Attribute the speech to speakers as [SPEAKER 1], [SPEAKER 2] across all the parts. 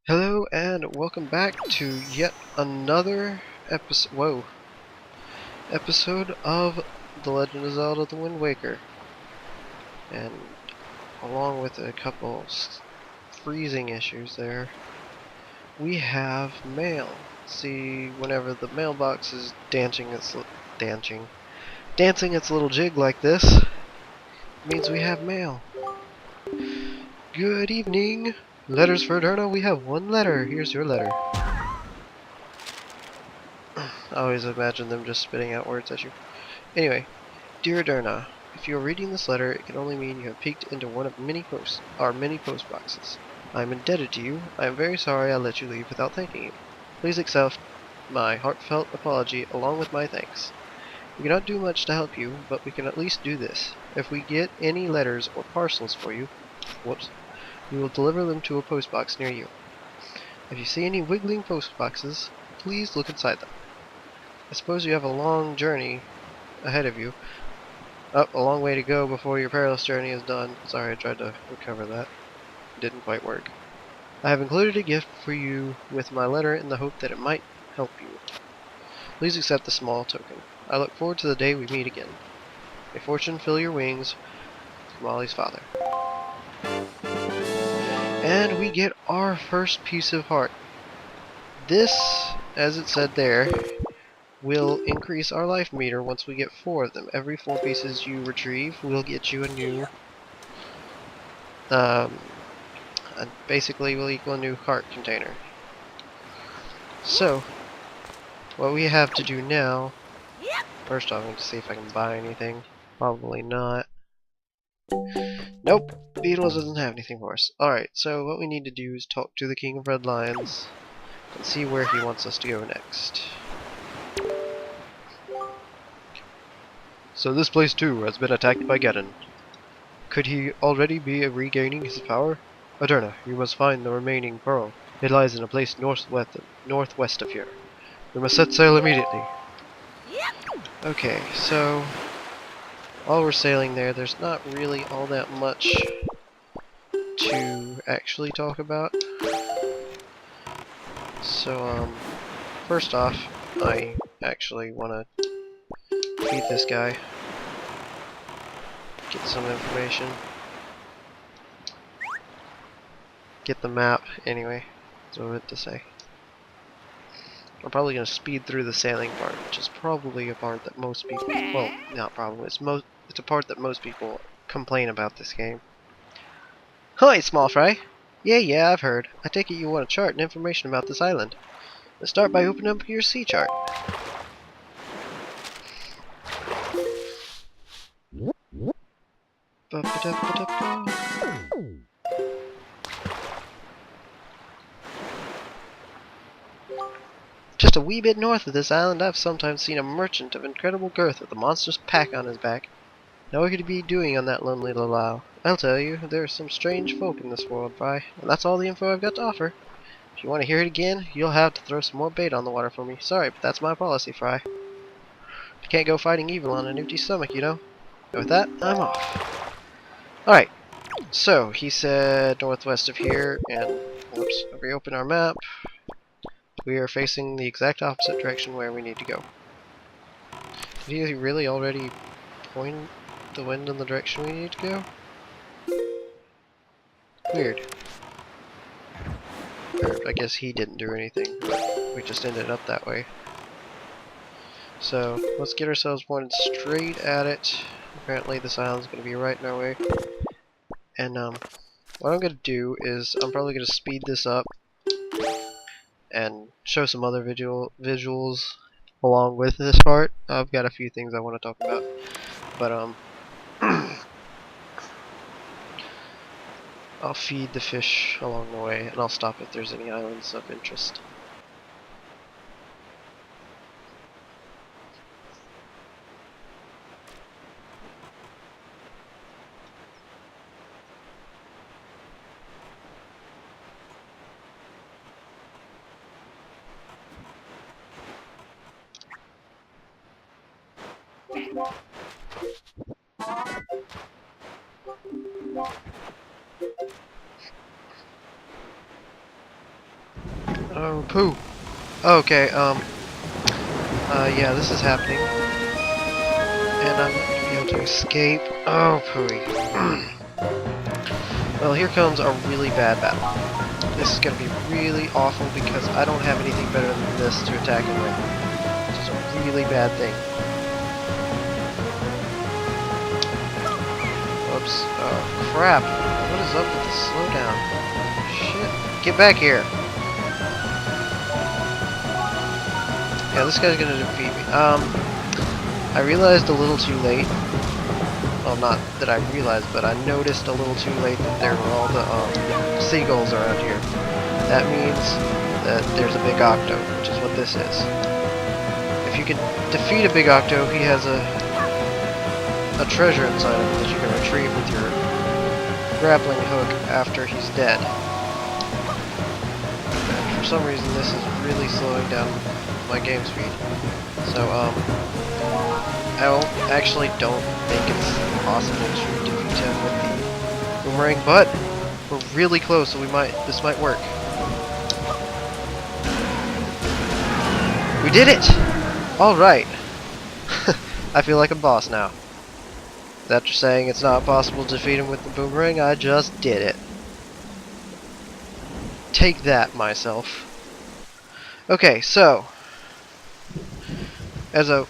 [SPEAKER 1] Hello and welcome back to yet another episode of The Legend of Zelda: The Wind Waker. And along with a couple freezing issues there, we have mail. See, whenever the mailbox is dancing its little jig like this, it means we have mail. Good evening. Letters for Derna. We have one letter. Here's your letter. I always imagine them just spitting out words at you. Anyway, dear Derna, if you are reading this letter, it can only mean you have peeked into one of many post boxes. I am indebted to you. I am very sorry I let you leave without thanking you. Please accept my heartfelt apology along with my thanks. We cannot do much to help you, but we can at least do this. If we get any letters or parcels for you, we will deliver them to a post box near you. If you see any wiggling post boxes, please look inside them. I suppose you have a long journey ahead of you. A long way to go before your perilous journey is done. Sorry, I tried to recover that. It didn't quite work. I have included a gift for you with my letter in the hope that it might help you. Please accept the small token. I look forward to the day we meet again. May fortune fill your wings. Molly's father. And we get our first piece of heart. This, as it said there, will increase our life meter once we get 4 of them. Every 4 pieces you retrieve will get you a new, basically will equal a new heart container. So, what we have to do now, first off, I'm going to see if I can buy anything. Probably not. Nope, Beatles doesn't have anything for us. Alright, so what we need to do is talk to the King of Red Lions and see where he wants us to go next. So this place too has been attacked by Ganon. Could he already be regaining his power? Aderna, you must find the remaining pearl. It lies in a place northwest of here. We must set sail immediately. Okay, so while we're sailing there, there's not really all that much to actually talk about. So, first off, I actually want to feed this guy. Get some information. Get the map, anyway. That's what I meant to say. I'm probably going to speed through the sailing part, which is probably a part that most people, well, not probably, it's a part that most people complain about this game. Hi, small fry! Yeah, I've heard. I take it you want a chart and information about this island. Let's start by opening up your sea chart. Just a wee bit north of this island, I've sometimes seen a merchant of incredible girth with a monstrous pack on his back. Now what could he be doing on that lonely little isle? I'll tell you, there are some strange folk in this world, Fry, and that's all the info I've got to offer. If you want to hear it again, you'll have to throw some more bait on the water for me. Sorry, but that's my policy, Fry. You can't go fighting evil on an empty stomach, you know. And with that, I'm off. Alright, so he said northwest of here, and whoops, if we open our map, we are facing the exact opposite direction where we need to go. Did he really already point the wind in the direction we need to go? Weird. Or I guess he didn't do anything, but we just ended up that way. So, let's get ourselves pointed straight at it. Apparently this island's going to be right in our way. And what I'm going to do is, I'm probably going to speed this up and show some other visuals along with this part. I've got a few things I want to talk about. But I'll feed the fish along the way, and I'll stop if there's any islands of interest. Oh, poo. Okay, yeah, this is happening. And I'm not gonna be able to escape. Oh, pooey. Well, here comes a really bad battle. This is gonna be really awful because I don't have anything better than this to attack him with. Which is a really bad thing. Oops. Oh, crap. What is up with the slowdown? Shit. Get back here. Yeah, this guy's gonna defeat me. I realized a little too late. Well, not that I realized, but I noticed a little too late that there were all the seagulls around here. That means that there's a big octo, which is what this is. If you can defeat a big octo, he has a treasure inside him that you can retrieve with your grappling hook after he's dead. And for some reason, this is really slowing down my game speed. So, I actually don't think it's possible to defeat him with the boomerang, but we're really close, so this might work. We did it! Alright. I feel like a boss now. After saying it's not possible to defeat him with the boomerang, I just did it. Take that, myself. Okay, so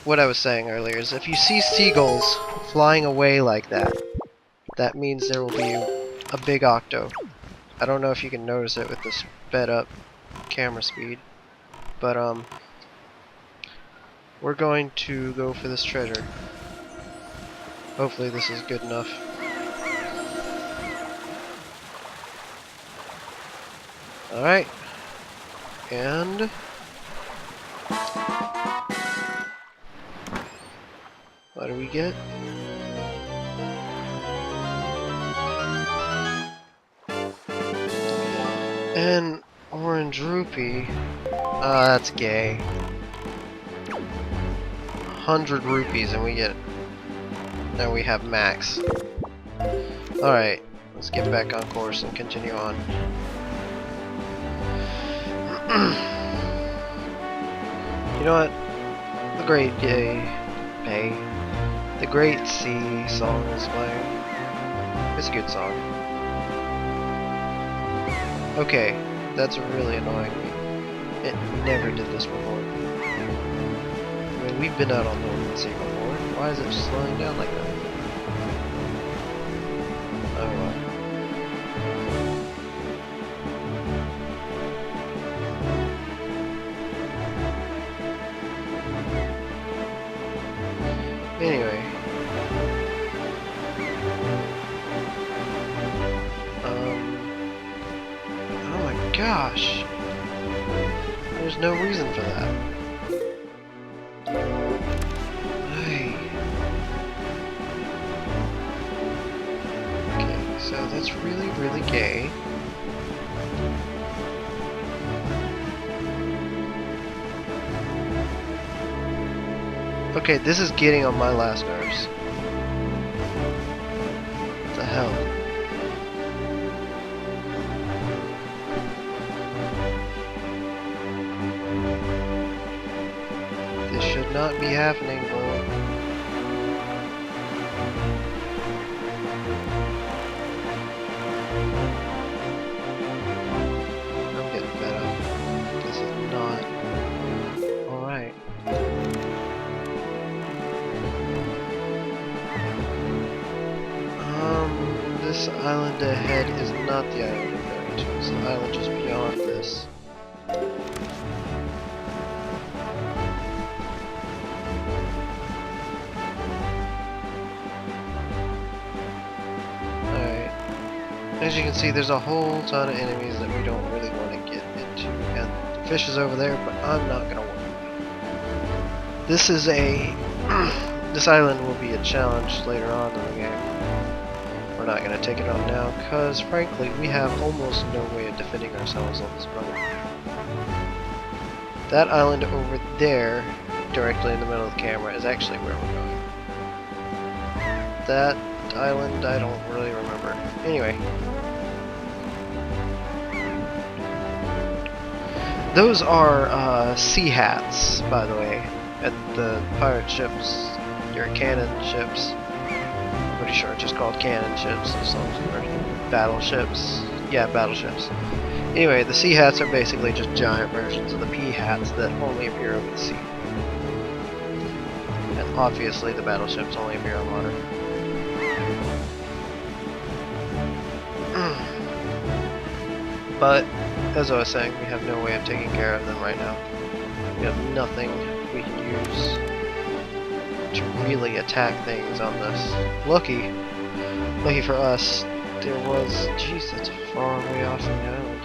[SPEAKER 1] what I was saying earlier is if you see seagulls flying away like that, that means there will be a big octo. I don't know if you can notice it with the sped up camera speed, but we're going to go for this treasure. Hopefully this is good enough. Alright. And what do we get? An orange rupee. Ah, that's gay. 100 rupees and we get it. Now we have max. Alright, let's get back on course and continue on. You know what? The Great The Great Sea song is playing. It's a good song. Okay, that's really annoying me. It never did this before. I mean, we've been out on the open sea before. Why is it slowing down like that? Oh well. Anyway. Oh my gosh. There's no reason for that. Okay, so that's really, really gay. Okay, this is getting on my last nerves. What the hell? This should not be happening, bro. I'm getting fed up. This is not alright. This island ahead is not the island we're going to. It's the island just beyond this. Alright. As you can see, there's a whole ton of enemies that we don't really want to get into. And the fish is over there, but I'm not going to worry. This is a... this island will be a challenge later on in the game. We're not going to take it on now, because frankly, we have almost no way of defending ourselves on this run. That island over there, directly in the middle of the camera, is actually where we're going. That island, I don't really remember. Anyway. Those are sea hats, by the way, at the pirate ships, your cannon ships. Pretty sure it's just called cannon ships, as long as they're battleships. Yeah, battleships. Anyway, the sea hats are basically just giant versions of the pea hats that only appear over the sea. And obviously the battleships only appear on water. But, as I was saying, we have no way of taking care of them right now. We have nothing we can use to really attack things on this. Lucky for us, there was... Jeez, that's far away off from the island.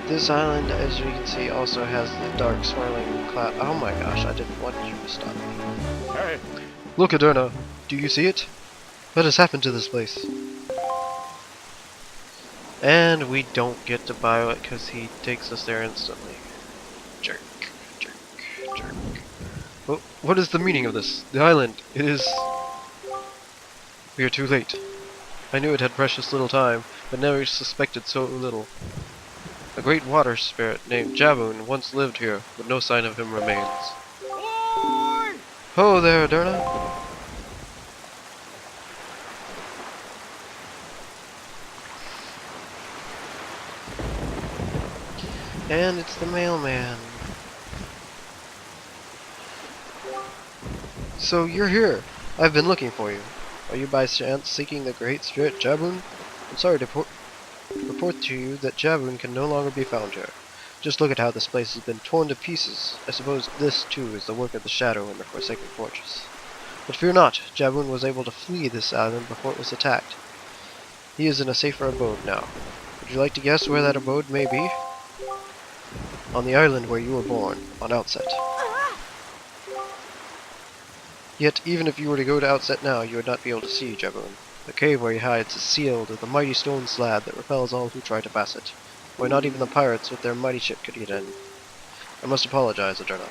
[SPEAKER 1] This island, as you can see, also has the dark swirling cloud. Oh my gosh, I didn't want you to stop me.
[SPEAKER 2] Hey!
[SPEAKER 1] Look, Aderna, do you see it? What has happened to this place? And we don't get to buy it because he takes us there instantly. Jerk, jerk, jerk. Oh, what is the meaning of this? The island, it is... We are too late. I knew it had precious little time, but never suspected so little. A great water spirit named Jabun once lived here, but no sign of him remains.
[SPEAKER 2] Oi!
[SPEAKER 1] Ho there, Aderna! And it's the mailman. So you're here. I've been looking for you. Are you by chance seeking the great spirit Jabun? I'm sorry to report to you that Jabun can no longer be found here. Just look at how this place has been torn to pieces. I suppose this too is the work of the Shadow in the Forsaken Fortress. But fear not, Jabun was able to flee this island before it was attacked. He is in a safer abode now. Would you like to guess where that abode may be? On the island where you were born, on Outset. Yet, even if you were to go to Outset now, you would not be able to see Jabun. The cave where he hides is sealed with a mighty stone slab that repels all who try to pass it, where not even the pirates with their mighty ship could get in. I must apologize, Aderna.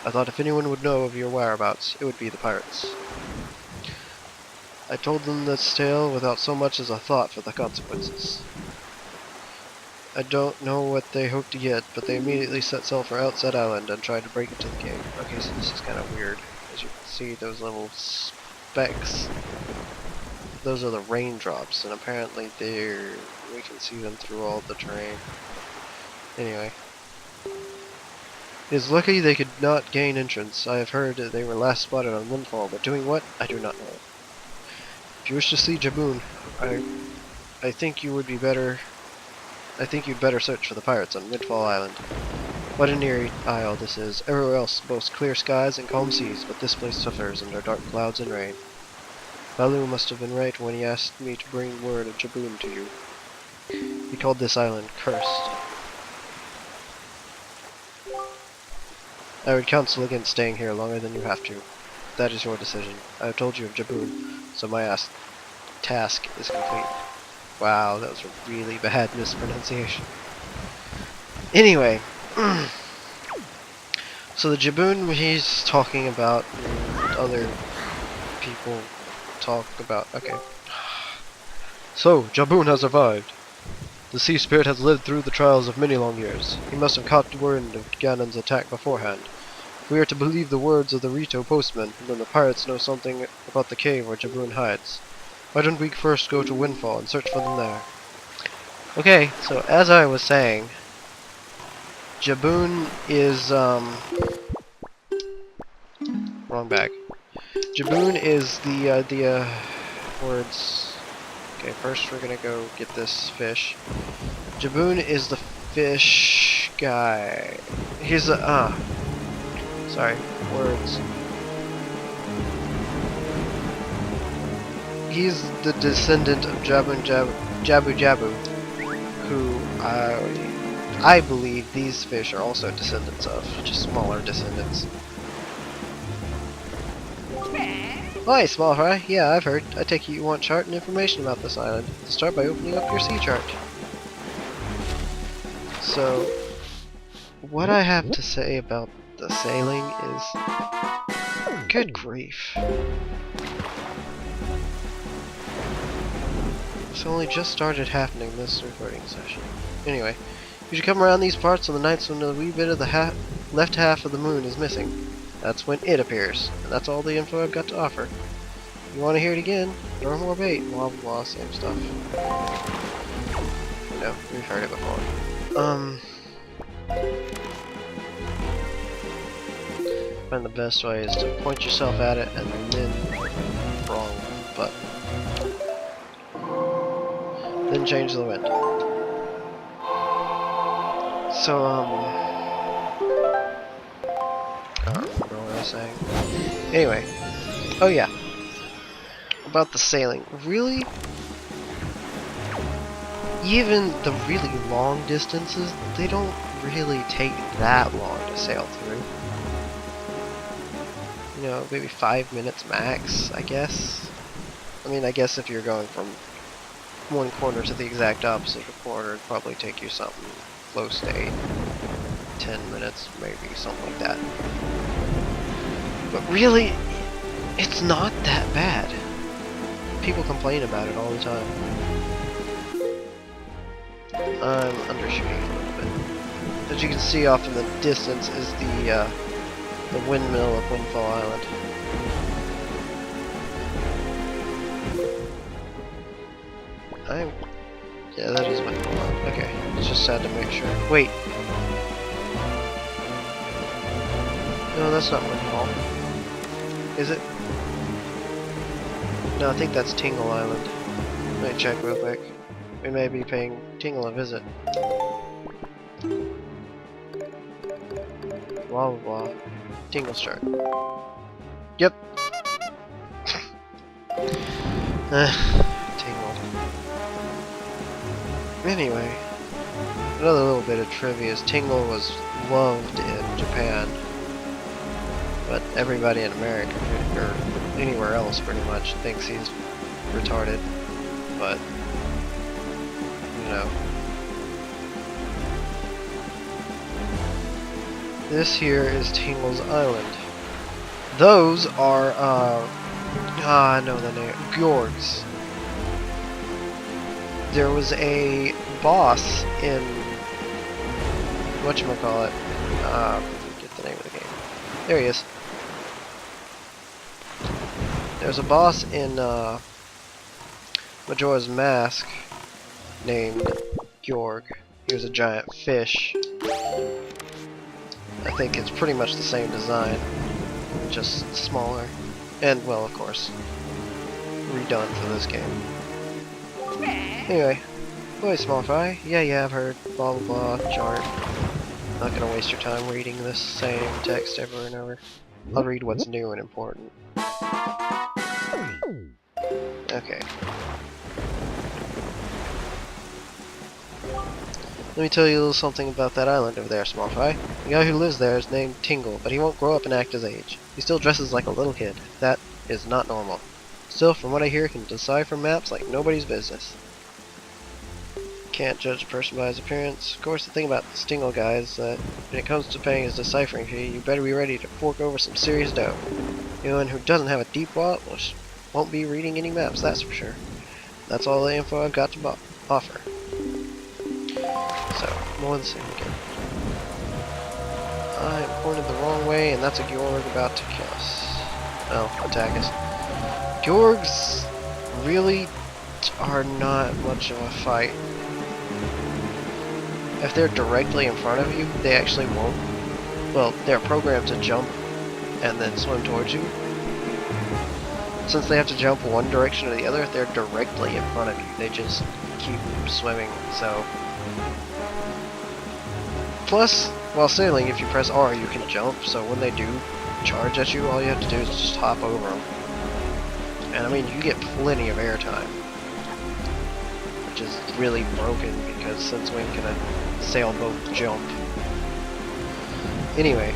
[SPEAKER 1] I thought if anyone would know of your whereabouts, it would be the pirates. I told them this tale without so much as a thought for the consequences. I don't know what they hoped to get, but they immediately set sail for Outset Island and tried to break into the cave. Okay, so this is kind of weird. As you can see, those little specks, those are the raindrops, and apparently we can see them through all the terrain. Anyway. It is lucky they could not gain entrance. I have heard that they were last spotted on Windfall, but doing what? I do not know. If you wish to see Jabun, I think you'd better search for the pirates on Windfall Island. What an eerie isle this is. Everywhere else boasts clear skies and calm seas, but this place suffers under dark clouds and rain. Balu must have been right when he asked me to bring word of Jabun to you. He called this island cursed. I would counsel against staying here longer than you have to. That is your decision. I have told you of Jabun, so my task is complete. Wow, that was a really bad mispronunciation. Anyway, so the Jabun he's talking about, and other people talk about. Okay. So, Jabun has survived. The sea spirit has lived through the trials of many long years. He must have caught wind of Ganon's attack beforehand. If we are to believe the words of the Rito postman, then the pirates know something about the cave where Jabun hides. Why don't we first go to Windfall and search for them there? Okay, so as I was saying, Jabun is, wrong bag. Jabun is the words. Okay, first we're gonna go get this fish. Jabun is the fish guy. He's a, sorry, words. He's the descendant of Jabu, who I believe these fish are also descendants of, just smaller descendants. Hi, small fry. Yeah, I've heard. I take it you want chart and information about this island. Start by opening up your sea chart. So, what I have to say about the sailing is... Good grief. It's only just started happening this recording session. Anyway, You should come around these parts on the nights when a wee bit of the left half of the moon is missing. That's when it appears, and that's all the info I've got to offer. If you want to hear it again, throw more bait, blah blah blah, same stuff. No, we've heard it before. Find the best way is to point yourself at it and then wrong button. Then change the wind. So, I don't remember what I was saying. Anyway. Oh yeah. About the sailing. Really? Even the really long distances, they don't really take that long to sail through. You know, maybe 5 minutes max, I guess. I mean, I guess if you're going from one corner to the exact opposite corner, it'd probably take you something close to 8-10 minutes, maybe, something like that. But really, it's not that bad. People complain about it all the time. I'm undershooting a little bit. As you can see off in the distance is the windmill of Windfall Island. Yeah, that is Windfall Island. Okay, just had to make sure. Wait. No, that's not Windfall. Is it? No, I think that's Tingle Island. Let me check real quick. We may be paying Tingle a visit. Blah blah blah. Tingle start. Yep. Tingle. Anyway, another little bit of trivia is Tingle was loved in Japan, but everybody in America, or anywhere else pretty much, thinks he's retarded, but, you know. This here is Tingle's Island. Those are, I know the name, Gjorgs. There was a boss in, whatchamacallit, get the name of the game. There he is. There's a boss in Majora's Mask named Gjorg. He was a giant fish. I think it's pretty much the same design, just smaller. And, well, of course, redone for this game. Anyway, boy, small fry. Yeah, I've heard. Blah blah blah. Chart. Not gonna waste your time reading this same text over and over. I'll read what's new and important. Okay. Let me tell you a little something about that island over there, small fry. The guy who lives there is named Tingle, but he won't grow up and act his age. He still dresses like a little kid. That is not normal. Still, from what I hear, he can decipher maps like nobody's business. Can't judge a person by his appearance. Of course, the thing about this Tingle guy is that when it comes to paying his deciphering fee, you better be ready to fork over some serious dough. Anyone who doesn't have a deep wallet won't be reading any maps, that's for sure. That's all the info I've got to offer. So, one second. I'm pointed the wrong way, and that's a Gjorg about to kill us. Oh, attack us. Gjorgs really are not much of a fight. If they're directly in front of you, they actually won't. Well, they're programmed to jump and then swim towards you. Since they have to jump one direction or the other, if they're directly in front of you, they just keep swimming, so. Plus, while sailing, if you press R, you can jump, so when they do charge at you, all you have to do is just hop over them. And I mean, you get plenty of airtime, which is really broken because since when can a sailboat jump? Anyway,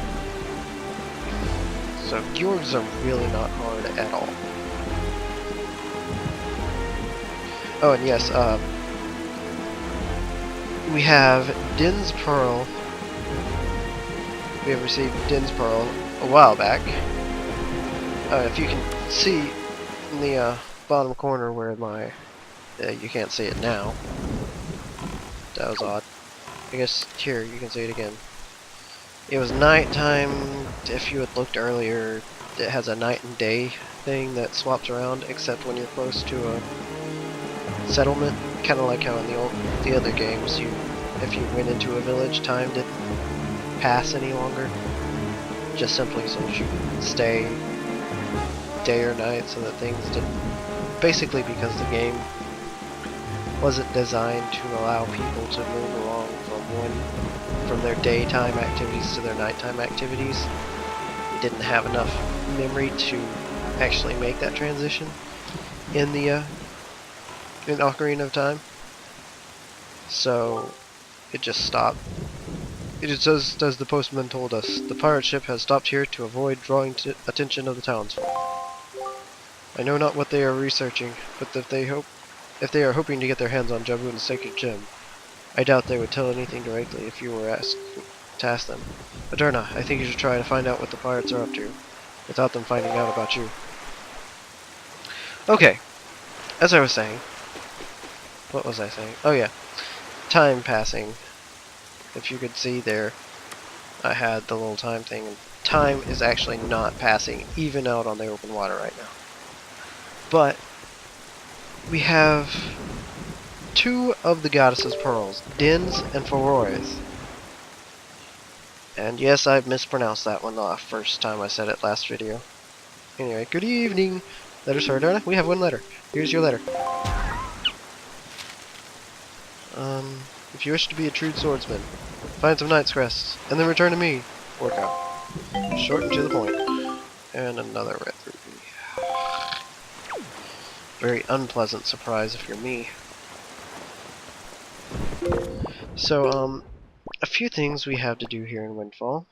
[SPEAKER 1] so Gjorgs are really not hard at all. Oh, and yes, we have Din's Pearl. We have received Din's Pearl a while back. If you can see in the bottom corner where my... you can't see it now. That was odd. I guess here you can see it again. It was nighttime. If you had looked earlier, it has a night and day thing that swaps around, except when you're close to a settlement. Kind of like how in the other games, if you went into a village, time didn't pass any longer. Just simply so that you could stay day or night, so that things didn't. Basically, because the game wasn't designed to allow people to move along from their daytime activities to their nighttime activities. It didn't have enough memory to actually make that transition in the in Ocarina of Time. So it just stopped. It just says, as the postman told us, the pirate ship has stopped here to avoid drawing attention of the townsfolk. I know not what they are researching, but if they are hoping to get their hands on Jabun's sacred gem, I doubt they would tell anything directly if you were asked to ask them. Adurna, I think you should try to find out what the pirates are up to, without them finding out about you. Okay, as I was saying, what was I saying? Oh yeah, time passing. If you could see there, I had the little time thing, and time is actually not passing, even out on the open water right now. But we have two of the goddess's pearls, Din's and Forore's. And yes, I've mispronounced that one the first time I said it last video. Anyway, good evening. Letters for Adurna? We have one letter. Here's your letter. If you wish to be a true swordsman, find some knight's crests, and then return to me. Work out. Short and to the point. And another red ruby. Very unpleasant surprise if you're me. So, a few things we have to do here in Windfall.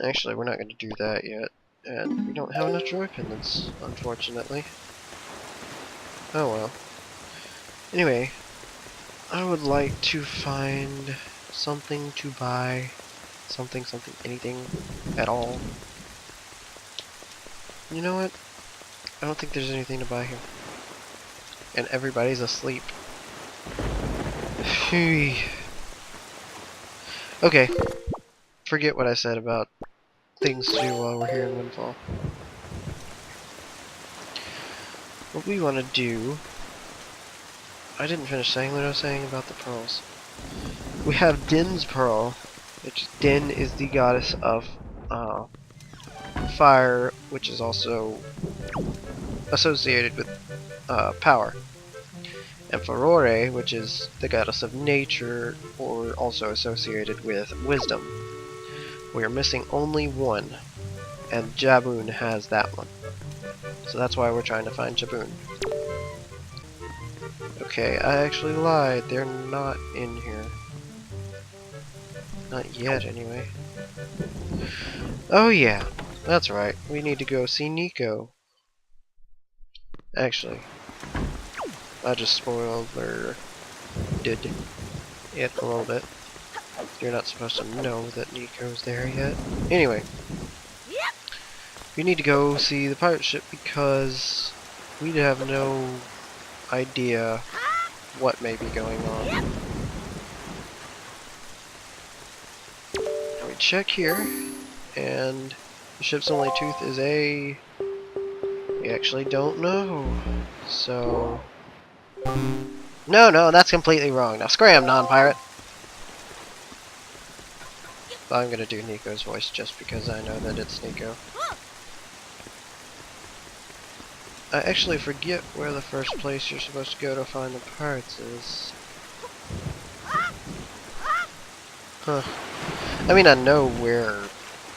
[SPEAKER 1] Actually, we're not going to do that yet. And we don't have enough joy pendants, unfortunately. Oh well. Anyway, I would like to find something to buy. Something, anything at all. You know what? I don't think there's anything to buy here. And everybody's asleep. Okay. Forget what I said about things to do while we're here in Windfall. What we want to do... I didn't finish saying what I was saying about the pearls. We have Din's Pearl, which Din is the goddess of fire, which is also associated with power. And Furore, which is the goddess of nature, or also associated with wisdom. We are missing only one, and Jabun has that one. So that's why we're trying to find Jabun. Okay, I actually lied. They're not in here. Not yet, anyway. Oh yeah, that's right. We need to go see Nico. Actually, I just spoiled or did it a little bit. You're not supposed to know that Nico's there yet. Anyway, we need to go see the pirate ship because we have no idea what may be going on. And we check here, and the ship's only tooth is A. We actually don't know. So... No, that's completely wrong. Now scram, non-pirate! I'm gonna do Nico's voice just because I know that it's Nico. I actually forget where the first place you're supposed to go to find the pirates is. Huh. I mean, I know where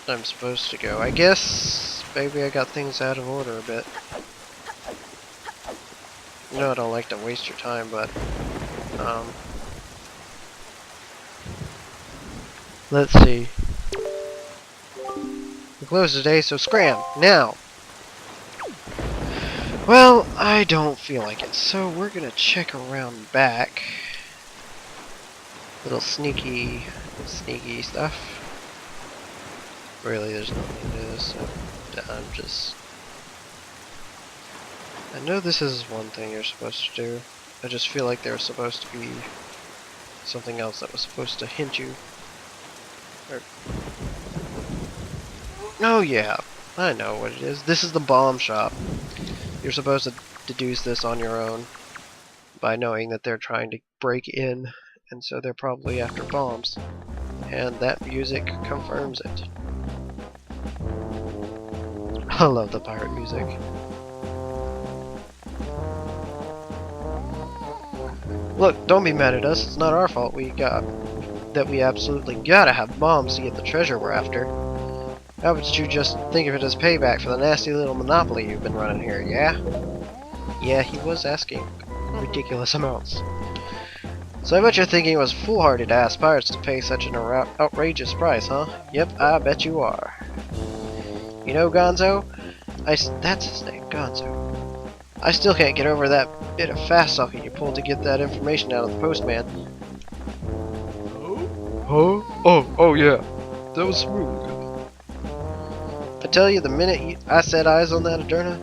[SPEAKER 1] I'm supposed to go. I guess maybe I got things out of order a bit. You know I don't like to waste your time, but let's see. We close today, so scram now. Well, I don't feel like it, so we're gonna check around back. Little sneaky stuff. Really, there's nothing to this, so I'm just... I know this is one thing you're supposed to do. I just feel like there's supposed to be something else that was supposed to hint you. Or... Oh yeah, I know what it is. This is the bomb shop. You're supposed to deduce this on your own by knowing that they're trying to break in, and so they're probably after bombs. And that music confirms it. I love the pirate music. Look, don't be mad at us. It's not our fault we absolutely gotta have bombs to get the treasure we're after. How about you just think of it as payback for the nasty little monopoly you've been running here, yeah? Yeah, he was asking ridiculous amounts. So I bet you're thinking it was foolhardy to ask pirates to pay such an outrageous price, huh? Yep, I bet you are. You know, Gonzo? That's his name, Gonzo. I still can't get over that bit of fast talking you pulled to get that information out of the postman.
[SPEAKER 2] Huh? Oh yeah. That was smooth.
[SPEAKER 1] I tell you, the minute I set eyes on that Aderna...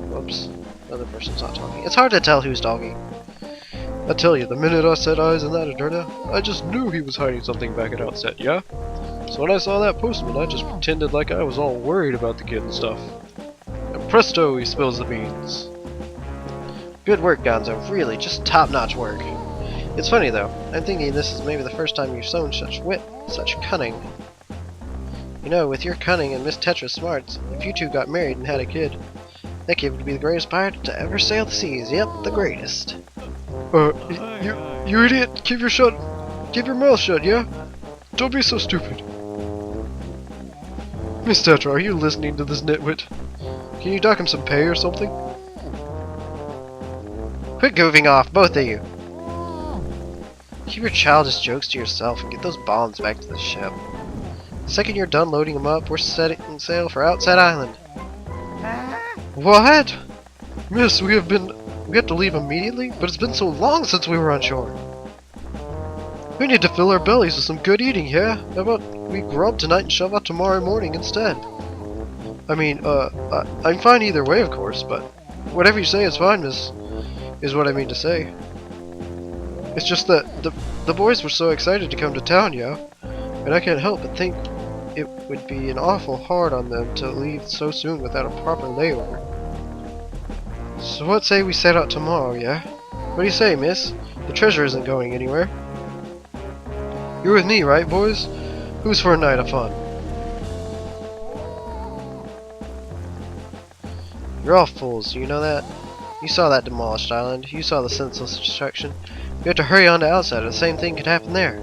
[SPEAKER 1] Whoops, another person's not talking. It's hard to tell who's talking.
[SPEAKER 2] I tell you, the minute I set eyes on that Aderna, I just knew he was hiding something back at outset, yeah? So when I saw that postman, I just pretended like I was all worried about the kid and stuff. And presto, he spills the beans.
[SPEAKER 1] Good work, Gonzo. Really, just top-notch work. It's funny, though. I'm thinking this is maybe the first time you've shown such wit, such cunning. You know, with your cunning and Miss Tetra's smarts, if you two got married and had a kid, that kid would be the greatest pirate to ever sail the seas. Yep, the greatest.
[SPEAKER 2] You idiot! Keep your mouth shut, yeah? Don't be so stupid. Miss Tetra, are you listening to this nitwit? Can you dock him some pay or something?
[SPEAKER 1] Quit goofing off, both of you. Keep your childish jokes to yourself and get those bombs back to the ship. The second you're done loading them up, we're setting sail for Outside Island.
[SPEAKER 2] What? Miss, we have to leave immediately, but it's been so long since we were on shore. We need to fill our bellies with some good eating, yeah? How about we grub tonight and shove out tomorrow morning instead? I mean, I'm fine either way, of course, but whatever you say is fine, miss, is what I mean to say. It's just that the boys were so excited to come to town, yeah? And I can't help but think it would be an awful hard on them to leave so soon without a proper layover. So what say we set out tomorrow, yeah? What do you say, miss? The treasure isn't going anywhere. You're with me, right, boys? Who's for a night of fun?
[SPEAKER 1] You're all fools, do you know that? You saw that demolished island. You saw the senseless destruction. We have to hurry on to Outside, or the same thing could happen there.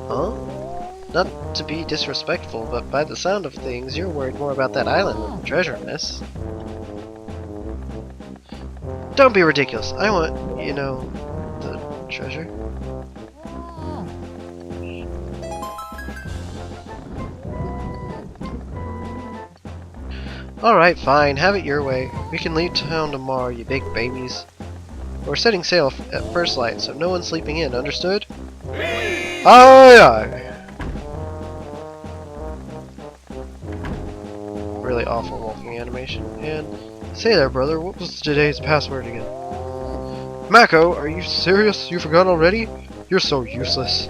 [SPEAKER 1] Huh? Not to be disrespectful, but by the sound of things, you're worried more about that island than the treasure, miss. Don't be ridiculous. I want, you know, the treasure. Alright, fine. Have it your way. We can leave town tomorrow, you big babies. We're setting sail at first light, so no one's sleeping in, understood?
[SPEAKER 2] Aye aye!
[SPEAKER 1] Really awful walking animation. And say there, brother, what was today's password again?
[SPEAKER 2] Mako, are you serious? You forgot already? You're so useless.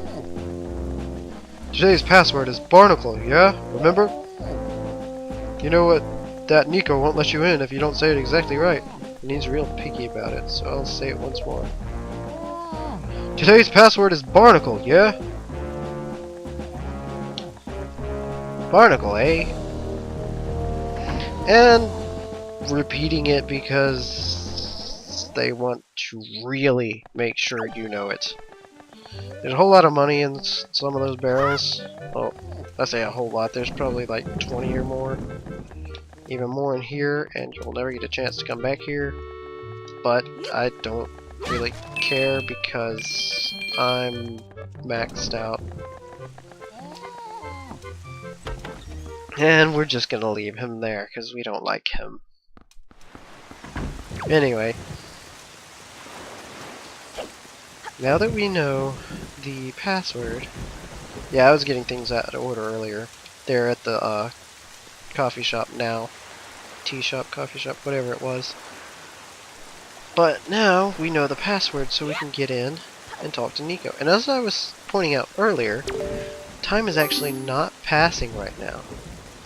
[SPEAKER 2] Today's password is Barnacle, yeah? Remember? You know what? That Nico won't let you in if you don't say it exactly right.
[SPEAKER 1] And he's real picky about it, so I'll say it once more.
[SPEAKER 2] Today's password is Barnacle, yeah?
[SPEAKER 1] Barnacle, eh? And repeating it because they want to really make sure you know it. There's a whole lot of money in some of those barrels. Well, I say a whole lot. There's probably like 20 or more. Even more in here, and you'll never get a chance to come back here. But I don't really care because I'm maxed out. And we're just gonna leave him there because we don't like him. Anyway, now that we know the password, yeah, I was getting things out of order earlier. They're at the coffee shop now. Tea shop, coffee shop, whatever it was. But now we know the password, so we can get in. and talk to Nico. And as I was pointing out earlier, time is actually not passing right now.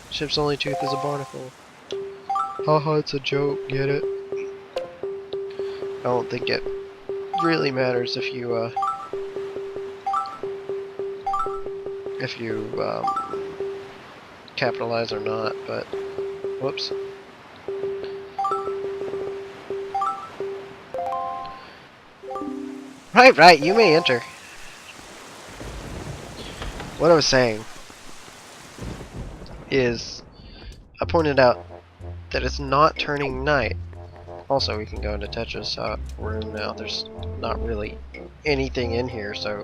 [SPEAKER 1] Ship's only tooth is a barnacle. Haha, it's a joke, get it? I don't think it really matters if you capitalize or not, but whoops. Right, you may enter. What I was saying is, I pointed out that it's not turning night. Also, we can go into Tetra's room now. There's not really anything in here, so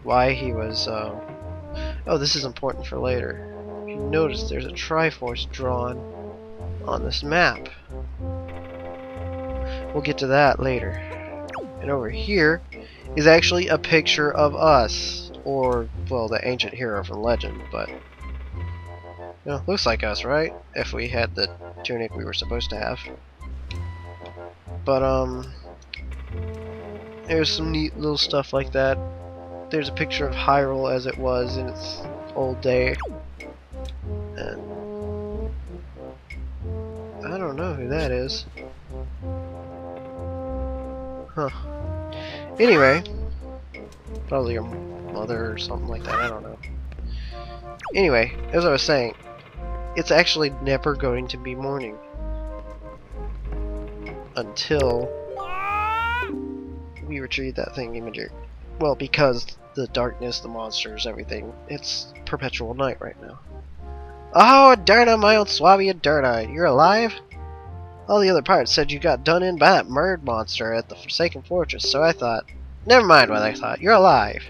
[SPEAKER 1] why he was, oh, this is important for later. If you notice, there's a Triforce drawn on this map. We'll get to that later. And over here is actually a picture of us, or, well, the ancient hero from legend, but, you know, looks like us, right? If we had the tunic we were supposed to have. But, there's some neat little stuff like that. There's a picture of Hyrule as it was in its old day. And I don't know who that is. Huh. Anyway, probably your mother or something like that, I don't know. Anyway, as I was saying, it's actually never going to be morning. Until we retrieve that thing imager. Well, because the darkness, the monsters, everything, it's perpetual night right now. Oh, Aderna, my old swabby Aderna, you're alive? All the other pirates said you got done in by that murd monster at the Forsaken Fortress, so I thought, never mind what I thought, you're alive.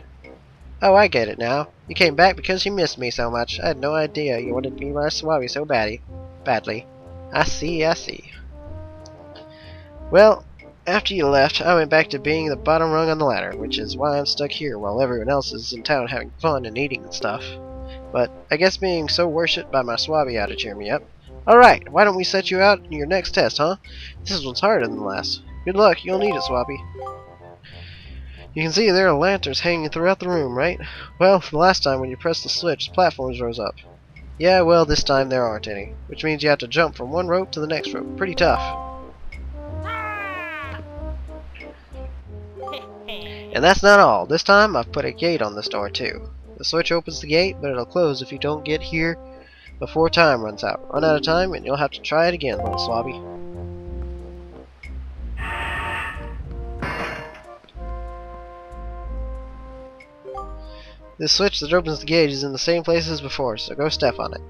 [SPEAKER 1] Oh, I get it now. You came back because you missed me so much. I had no idea you wanted to be my swabby so badly. I see. Well, after you left, I went back to being the bottom rung on the ladder, which is why I'm stuck here while everyone else is in town having fun and eating and stuff. But I guess being so worshipped by my swabby ought to cheer me up. Alright, why don't we set you out in your next test, huh? This one's harder than the last. Good luck, you'll need it, swabby. You can see there are lanterns hanging throughout the room, right? Well, the last time when you pressed the switch, platforms rose up. Yeah, well, this time there aren't any, which means you have to jump from one rope to the next rope. Pretty tough. And that's not all. This time I've put a gate on this door too. The switch opens the gate, but it'll close if you don't get here before time runs out. Run out of time and you'll have to try it again, little swabby. This switch that opens the gate is in the same place as before, so go step on it.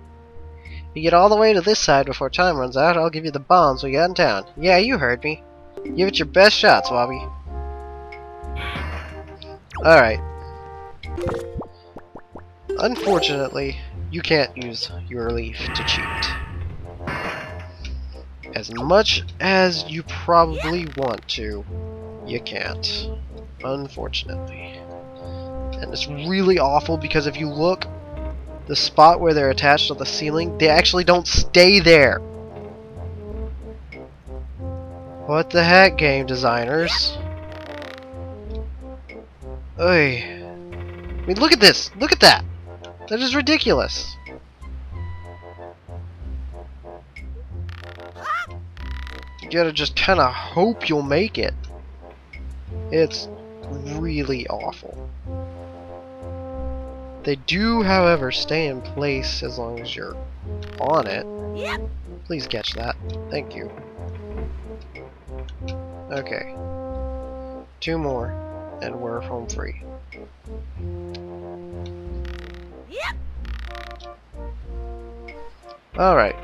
[SPEAKER 1] If you get all the way to this side before time runs out, I'll give you the bombs we got in town. Yeah, you heard me. Give it your best shot, swabby. Alright. Unfortunately, you can't use your leaf to cheat. As much as you probably want to, you can't. Unfortunately. And it's really awful because if you look, the spot where they're attached to the ceiling, they actually don't stay there. What the heck, game designers? Oy. I mean, look at this! Look at that! That is ridiculous! You gotta just kinda hope you'll make it. It's really awful. They do, however, stay in place as long as you're on it. Yep. Please catch that. Thank you. Okay. 2 more, and we're home free. Yep. Alright.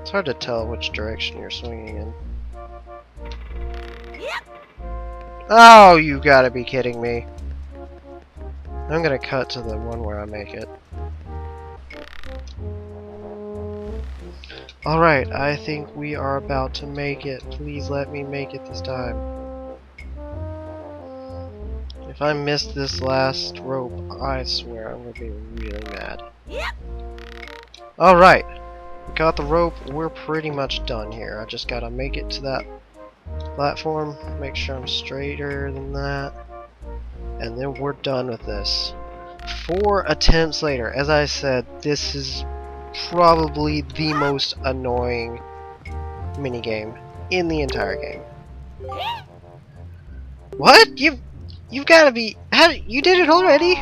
[SPEAKER 1] It's hard to tell which direction you're swinging in. Oh, you gotta be kidding me. I'm gonna cut to the one where I make it. Alright, I think we are about to make it. Please let me make it this time. If I miss this last rope, I swear I'm gonna be really mad. Alright, got the rope. We're pretty much done here. I just gotta make it to that platform, make sure I'm straighter than that, and then we're done with this. 4 attempts later. As I said, this is probably the most annoying minigame in the entire game. What? You've got to be. You did it already?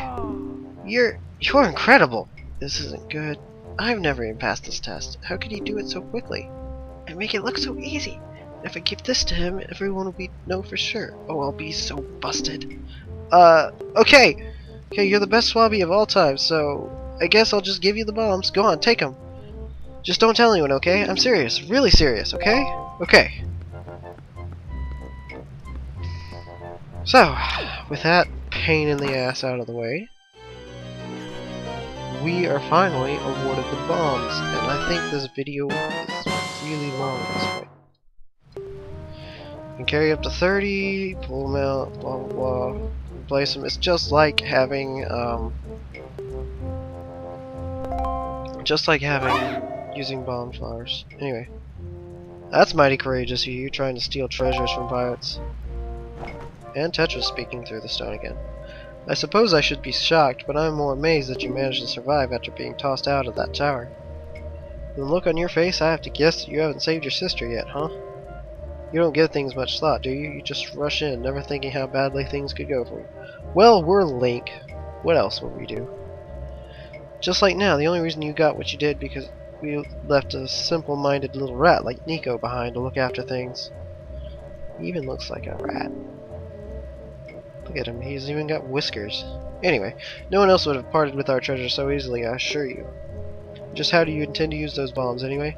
[SPEAKER 1] You're incredible. This isn't good. I've never even passed this test. How could he do it so quickly and make it look so easy? If I give this to him, everyone will know for sure. Oh, I'll be so busted. Okay. Okay, you're the best swabby of all time, so I guess I'll just give you the bombs. Go on, take them. Just don't tell anyone, okay? I'm serious. Really serious, okay? Okay. So, with that pain in the ass out of the way, we are finally awarded the bombs, and I think this video is really long at this point. You can carry up to 30, pull them out, blah blah blah, replace them. It's just like having, using bomb flowers. Anyway, that's mighty courageous of you, trying to steal treasures from pirates. And Tetra's speaking through the stone again. I suppose I should be shocked, but I'm more amazed that you managed to survive after being tossed out of that tower. From the look on your face, I have to guess that you haven't saved your sister yet, huh? You don't give things much thought, do you? You just rush in, never thinking how badly things could go for you. Well, we're Link. What else would we do? Just like now, the only reason you got what you did because we left a simple-minded little rat like Nico behind to look after things. He even looks like a rat. Look at him, he's even got whiskers. Anyway, no one else would have parted with our treasure so easily, I assure you. Just how do you intend to use those bombs, anyway?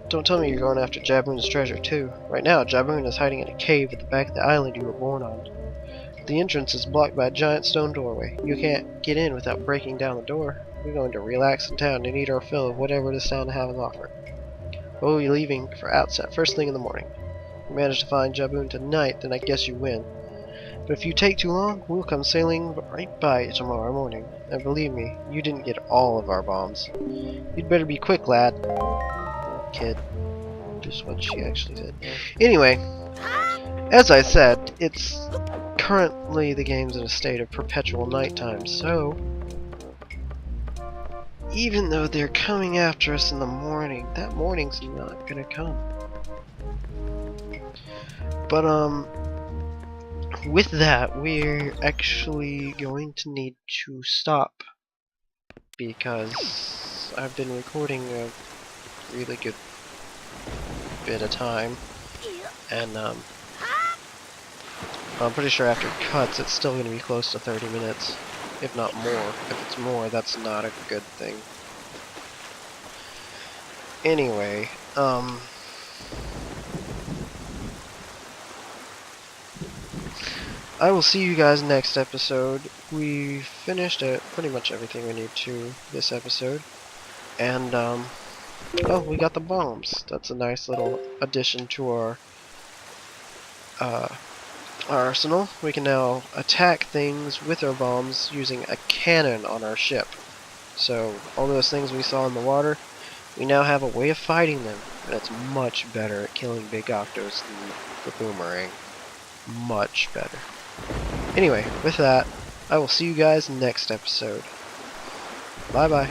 [SPEAKER 1] Don't tell me you're going after Jabun's treasure, too. Right now, Jabun is hiding in a cave at the back of the island you were born on. The entrance is blocked by a giant stone doorway. You can't get in without breaking down the door. We're going to relax in town and eat our fill of whatever this town has to offer. We'll be leaving for outset first thing in the morning. If you manage to find Jabun tonight, then I guess you win. But if you take too long, we'll come sailing right by you tomorrow morning. And believe me, you didn't get all of our bombs. You'd better be quick, lad. Kid. Just what she actually said. Anyway, as I said, it's currently the game's in a state of perpetual nighttime, so even though they're coming after us in the morning, that morning's not gonna come. But with that, we're actually going to need to stop because I've been recording a really good bit of time, and I'm pretty sure after cuts it's still going to be close to 30 minutes, if not more. If it's more, that's not a good thing. Anyway, I will see you guys next episode. We finished pretty much everything we need to this episode. And, oh, we got the bombs. That's a nice little addition to our arsenal. We can now attack things with our bombs using a cannon on our ship. So, all those things we saw in the water, we now have a way of fighting them. And it's much better at killing big octos than the boomerang. Much better. Anyway, with that, I will see you guys next episode. Bye bye.